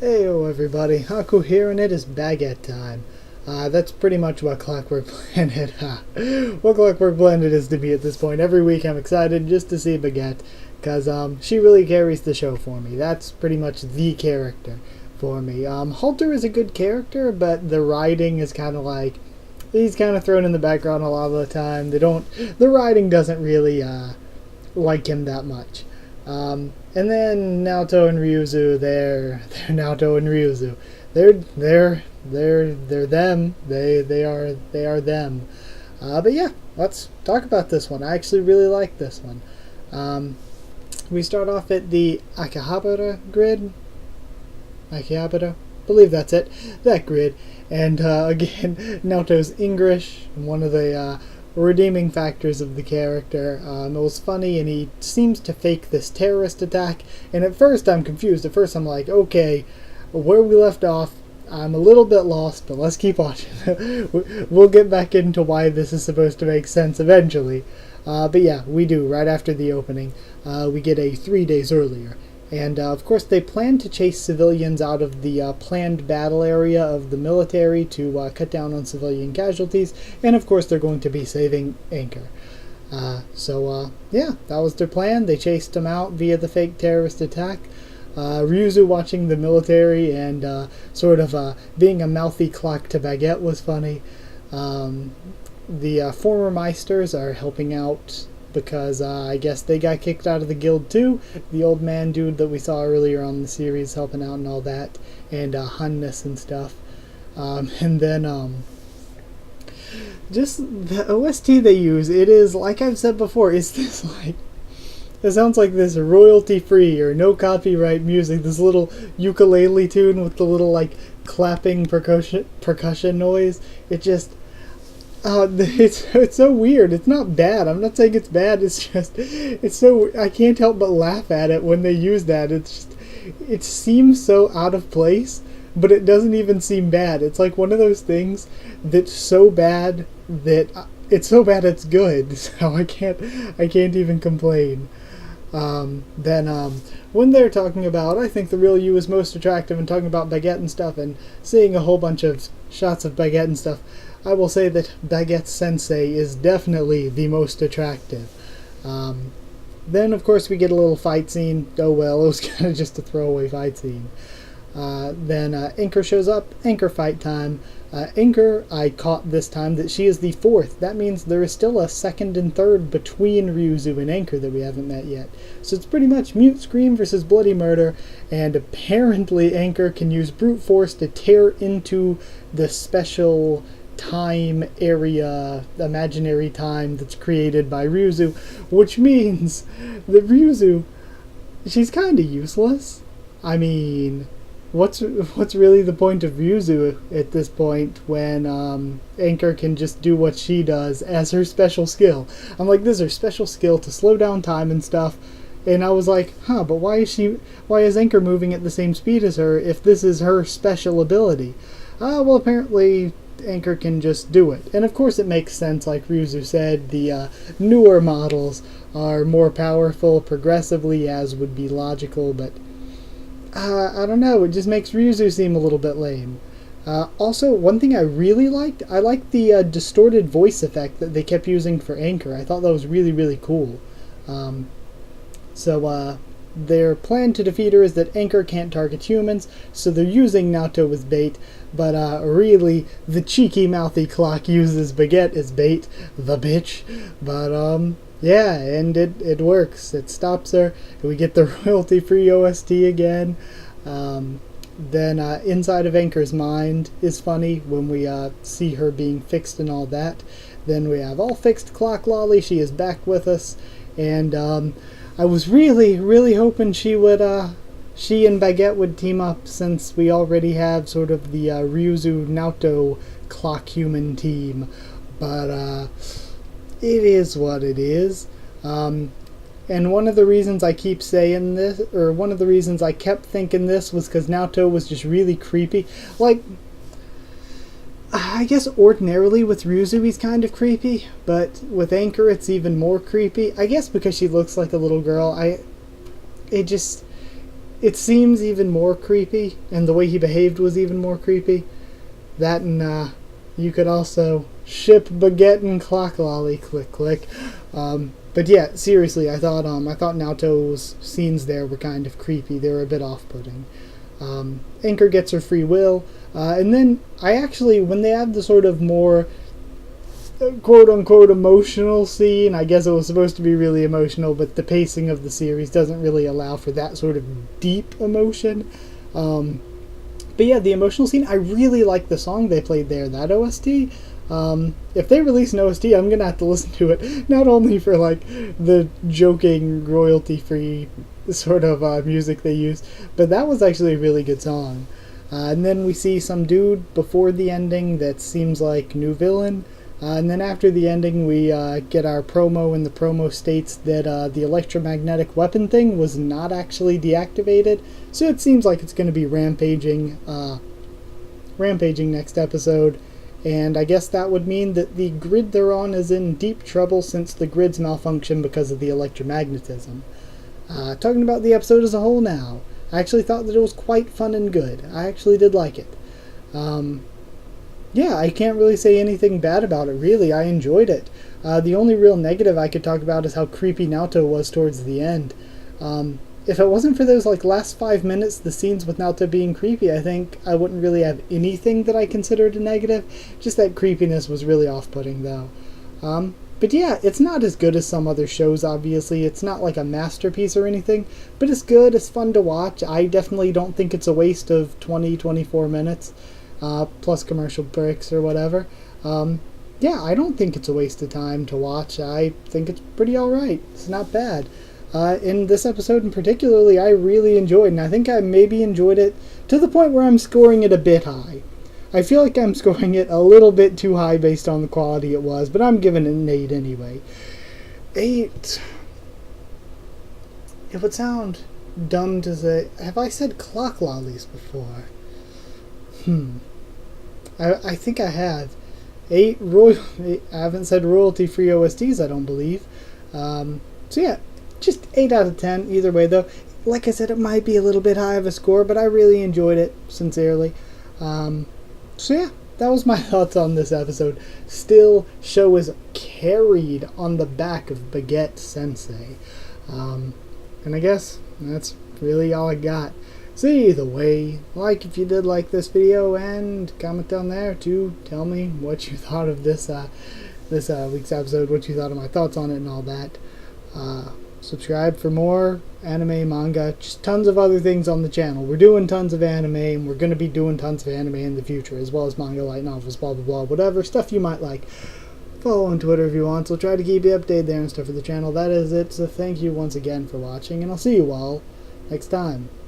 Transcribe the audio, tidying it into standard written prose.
Heyo everybody, Haku here, and it is baguette time. That's pretty much what Clockwork Planet, what Clockwork Planet is to me at this point. Every week I'm excited just to see Baguette, because she really carries the show for me. That's pretty much the character for me. Halter is a good character, but the writing is kind of like, he's kind of thrown in the background a lot of the time. The writing doesn't really, like him that much. And then Naoto and Ryuzu, they're Naoto and Ryuzu. They're them. They are them. But yeah, let's talk about this one. I actually really like this one. We start off at the Akihabara grid. Akihabara? Believe that's it. That grid. And again, Naoto's English, one of the redeeming factors of the character. It was funny, and he seems to fake this terrorist attack. And at first I'm confused. At first I'm like, okay, where we left off, I'm a little bit lost, but let's keep watching. We'll get back into why this is supposed to make sense eventually. But yeah, we do. Right after the opening, we get a 3 days earlier. And of course they plan to chase civilians out of the planned battle area of the military to cut down on civilian casualties. And of course they're going to be saving Anchor. Yeah, that was their plan. They chased him out via the fake terrorist attack. Ryuzu watching the military and being a mouthy clock to Baguette was funny. The former Meisters are helping out because I guess they got kicked out of the guild too. The old man dude that we saw earlier on the series helping out and all that, and Hannes and stuff. And then just the OST they use, it is, like I've said before, it's this like, it sounds like this royalty-free or no copyright music, this little ukulele tune with the little like clapping percussion noise. It just, it's so weird. It's not bad. I'm not saying it's bad. It's just, it's so, I can't help but laugh at it when they use that. It's just, it seems so out of place, but it doesn't even seem bad. It's like one of those things that's so bad that it's so bad it's good. So I can't even complain. When they're talking about, I think the real you is most attractive, and talking about Baguette and stuff, and seeing a whole bunch of shots of Baguette and stuff, I will say that Baguette-Sensei is definitely the most attractive. Then, of course, we get a little fight scene. Oh well, it was kind of just a throwaway fight scene. Then Anchor shows up. Anchor fight time. Anchor, I caught this time that she is the fourth. That means there is still a second and third between Ryuzu and Anchor that we haven't met yet. So it's pretty much Mute Scream versus Bloody Murder, and apparently Anchor can use brute force to tear into the special time area, imaginary time that's created by Ryuzu, which means that Ryuzu, she's kind of useless. I mean, what's really the point of Ryuzu at this point when Anchor can just do what she does as her special skill? I'm like, this is her special skill to slow down time and stuff. And I was like, but why is Anchor moving at the same speed as her if this is her special ability? Well, apparently Anchor can just do it. And of course it makes sense, like Ryuzu said, the newer models are more powerful progressively, as would be logical, but I don't know, it just makes Ryuzu seem a little bit lame. Also, one thing I really liked, I liked the distorted voice effect that they kept using for Anchor. I thought that was really, really cool. Their plan to defeat her is that Anchor can't target humans, so they're using Naoto as bait, but really, the cheeky mouthy clock uses Baguette as bait, the bitch. But yeah, and it works. It stops her. We get the royalty-free OST again. Then inside of Anchor's mind is funny when we see her being fixed and all that. Then we have all fixed clock Loli. She is back with us, and I was really, really hoping she and Baguette would team up, since we already have sort of the Ryuzu Naoto clock human team. But it is what it is. And one of the reasons I keep saying this, or one of the reasons I kept thinking this, was because Naoto was just really creepy. Like, I guess ordinarily with Ryuzu he's kind of creepy, but with Anchor it's even more creepy. I guess because she looks like a little girl. it seems even more creepy, and the way he behaved was even more creepy. That and you could also ship Baguette and Clock Lolly, click click. But yeah, seriously, I thought Naoto's scenes there were kind of creepy. They were a bit off-putting. Anchor gets her free will, and then I actually, when they have the sort of more quote-unquote emotional scene, I guess it was supposed to be really emotional, but the pacing of the series doesn't really allow for that sort of deep emotion. But yeah, the emotional scene, I really like the song they played there, that OST. If they release an OST, I'm gonna have to listen to it, not only for like the joking royalty-free sort of music they use, but that was actually a really good song. And then we see some dude before the ending that seems like new villain. And then after the ending, we get our promo, and the promo states that the electromagnetic weapon thing was not actually deactivated. So it seems like it's going to be rampaging next episode. And I guess that would mean that the grid they're on is in deep trouble since the grid's malfunctioned because of the electromagnetism. Talking about the episode as a whole now, I actually thought that it was quite fun and good. I actually did like it. Yeah, I can't really say anything bad about it, really. I enjoyed it. The only real negative I could talk about is how creepy Naoto was towards the end. If it wasn't for those last 5 minutes, the scenes with Naoto being creepy, I think I wouldn't really have anything that I considered a negative. Just that creepiness was really off-putting, though. But yeah, it's not as good as some other shows, obviously. It's not like a masterpiece or anything, but it's good, it's fun to watch. I definitely don't think it's a waste of 20-24 minutes, plus commercial breaks or whatever. Yeah, I don't think it's a waste of time to watch. I think it's pretty alright. It's not bad. In this episode in particularly, I really enjoyed, and I think I maybe enjoyed it to the point where I'm scoring it a bit high. I feel like I'm scoring it a little bit too high based on the quality it was, but I'm giving it an 8 anyway. 8. It would sound dumb to say... Have I said clock lollies before? I think I have. 8 I haven't said royalty-free OSTs, I don't believe. So yeah, just 8 out of 10 either way, though. Like I said, it might be a little bit high of a score, but I really enjoyed it, sincerely. So yeah, that was my thoughts on this episode. Still, show is carried on the back of Baguette-Sensei. And I guess that's really all I got. So either way, like if you did like this video, and comment down there to tell me what you thought of this week's episode, what you thought of my thoughts on it and all that. Subscribe for more anime, manga, just tons of other things on the channel. We're doing tons of anime, and we're going to be doing tons of anime in the future, as well as manga, light novels, blah blah blah, whatever stuff you might like. Follow on Twitter if you want, so try to keep you updated there and stuff for the channel. That is it, so thank you once again for watching, and I'll see you all next time.